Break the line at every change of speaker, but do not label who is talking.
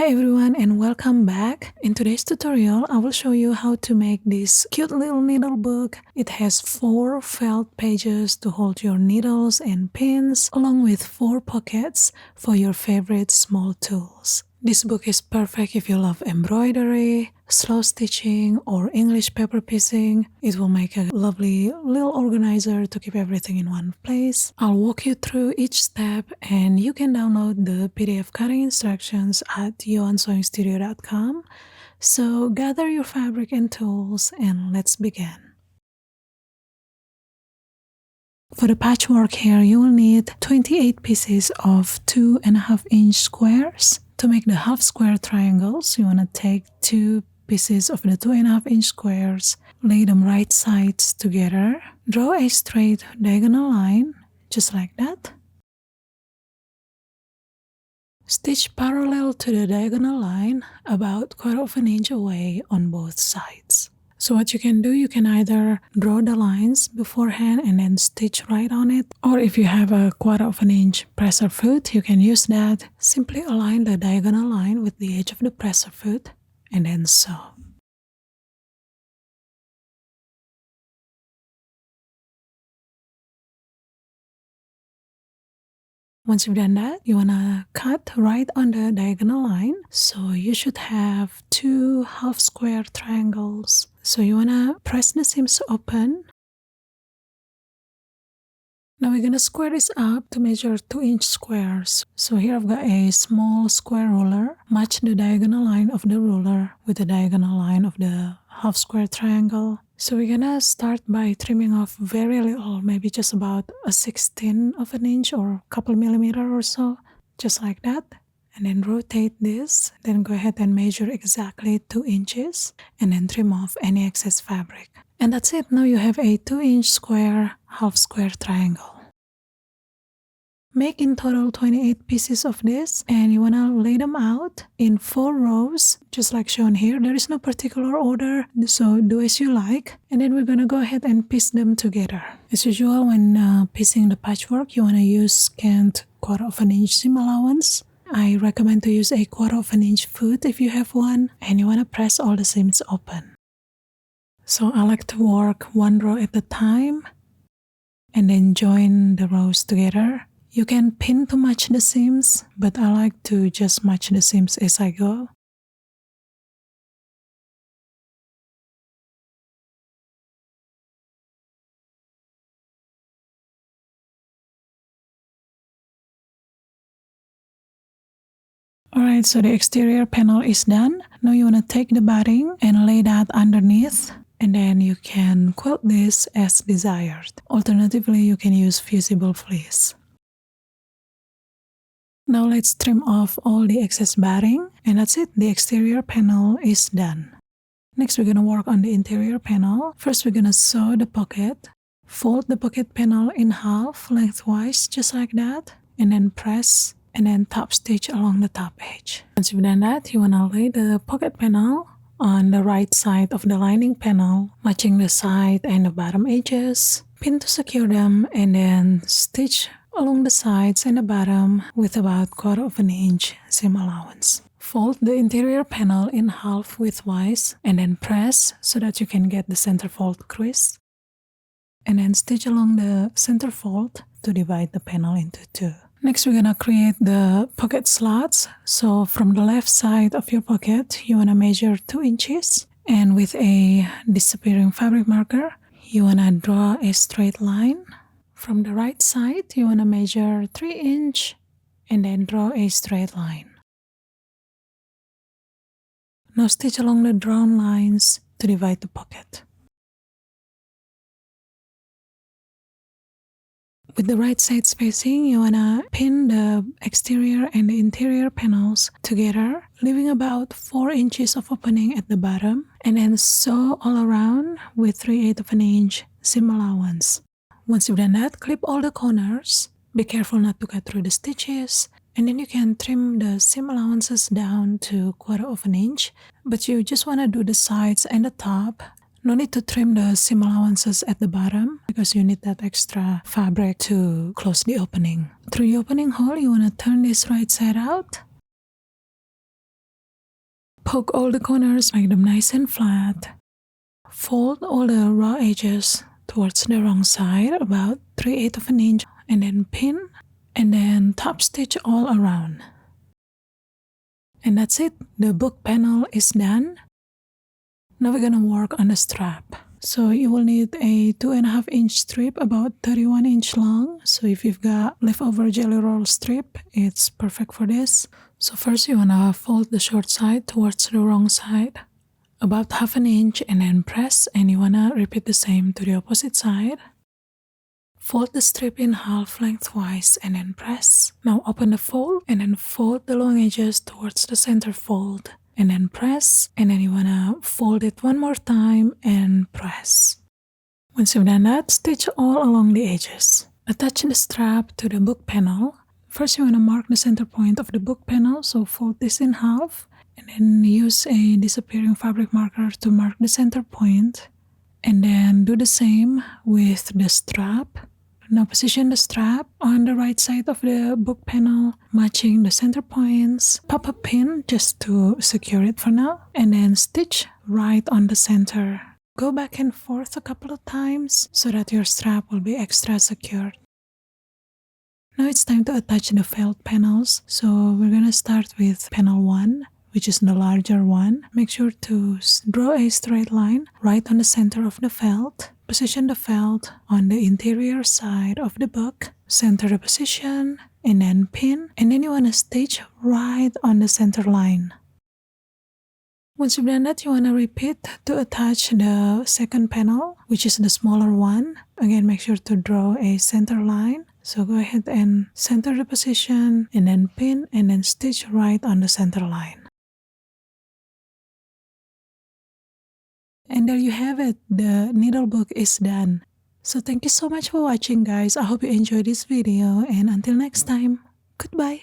Hi everyone and welcome back. In today's tutorial, I will show you how to make this cute little needle book. It has 4 felt pages to hold your needles and pins, along with 4 pockets for your favorite small tools. This book is perfect if you love embroidery, slow stitching, or English paper piecing. It will make a lovely little organizer to keep everything in one place. I'll walk you through each step and you can download the PDF cutting instructions at yoansewingstudio.com. So gather your fabric and tools and let's begin. For the patchwork here, you will need 28 pieces of 2.5 inch squares. To make the half square triangles, you want to take 2 pieces of the 2.5 inch squares, lay them right sides together, draw a straight diagonal line, just like that. Stitch parallel to the diagonal line, about 1/4 inch away on both sides. So what you can do, you can either draw the lines beforehand and then stitch right on it, or if you have a 1/4 inch presser foot, you can use that. Simply align the diagonal line with the edge of the presser foot and then sew. Once you've done that, you want to cut right on the diagonal line. So you should have 2 half square triangles. So you want to press the seams open. Now we're going to square this up to measure 2-inch squares. So here I've got a small square ruler. Match the diagonal line of the ruler with the diagonal line of the half square triangle. So we're gonna start by trimming off very little, maybe just about a 1/16 of an inch or a couple millimeter or so, just like that. And then rotate this, then go ahead and measure exactly 2 inches and then trim off any excess fabric. And that's it. Now you have a 2-inch square, half square triangle. Make in total 28 pieces of this, and you want to lay them out in 4 rows, just like shown here. There is no particular order, so do as you like. And then we're going to go ahead and piece them together. As usual, when piecing the patchwork, you want to use scant 1/4 inch seam allowance. I recommend to use a 1/4 inch foot if you have one, and you want to press all the seams open. So I like to work 1 row at a time and then join the rows together. You can pin to match the seams, but I like to just match the seams as I go. Alright, so the exterior panel is done. Now you want to take the batting and lay that underneath, and then you can quilt this as desired. Alternatively, you can use fusible fleece. Now let's trim off all the excess batting, and that's it. The exterior panel is done. Next, we're going to work on the interior panel. First, we're going to sew the pocket. Fold the pocket panel in half lengthwise, just like that, and then press and then top stitch along the top edge. Once you've done that, you want to lay the pocket panel on the right side of the lining panel, matching the side and the bottom edges. Pin to secure them, and then stitch along the sides and the bottom with about 1/4 inch seam allowance. Fold the interior panel in half widthwise and then press so that you can get the center fold crease. And then stitch along the center fold to divide the panel into 2. Next, we're going to create the pocket slots. So from the left side of your pocket, you want to measure 2 inches. And with a disappearing fabric marker, you want to draw a straight line. From the right side, you want to measure 3 inch and then draw a straight line. Now stitch along the drawn lines to divide the pocket. With the right side spacing, you want to pin the exterior and the interior panels together, leaving about 4 inches of opening at the bottom, and then sew all around with 3/8 of an inch seam allowance. Once you've done that, clip all the corners. Be careful not to cut through the stitches. And then you can trim the seam allowances down to 1/4 inch. But you just want to do the sides and the top. No need to trim the seam allowances at the bottom because you need that extra fabric to close the opening. Through the opening hole, you want to turn this right side out. Poke all the corners, make them nice and flat. Fold all the raw edges towards the wrong side, about 3/8 of an inch, and then pin, and then top stitch all around. And that's it, the book panel is done. Now we're gonna work on the strap. So you will need a 2.5 inch strip about 31 inch long. So if you've got leftover jelly roll strip, it's perfect for this. So first you wanna fold the short side towards the wrong side, about 1/2 inch, and then press, and you wanna repeat the same to the opposite side. Fold the strip in half lengthwise and then press. Now open the fold and then fold the long edges towards the center fold. And then press, and then you wanna fold it one more time and press. Once you've done that, stitch all along the edges. Attach the strap to the book panel. First you wanna mark the center point of the book panel, so fold this in half, and then use a disappearing fabric marker to mark the center point. And then do the same with the strap. Now position the strap on the right side of the book panel, matching the center points. Pop a pin just to secure it for now, and then stitch right on the center. Go back and forth a couple of times so that your strap will be extra secured. Now it's time to attach the felt panels. So we're gonna start with panel 1, which is the larger one. Make sure to draw a straight line right on the center of the felt. Position the felt on the interior side of the book. Center the position, and then pin, and then you want to stitch right on the center line. Once you've done that, you want to repeat to attach the second panel, which is the smaller one. Again, make sure to draw a center line. So go ahead and center the position, and then pin, and then stitch right on the center line. And there you have it, the needle book is done. So thank you so much for watching, guys. I hope you enjoyed this video, and until next time, goodbye.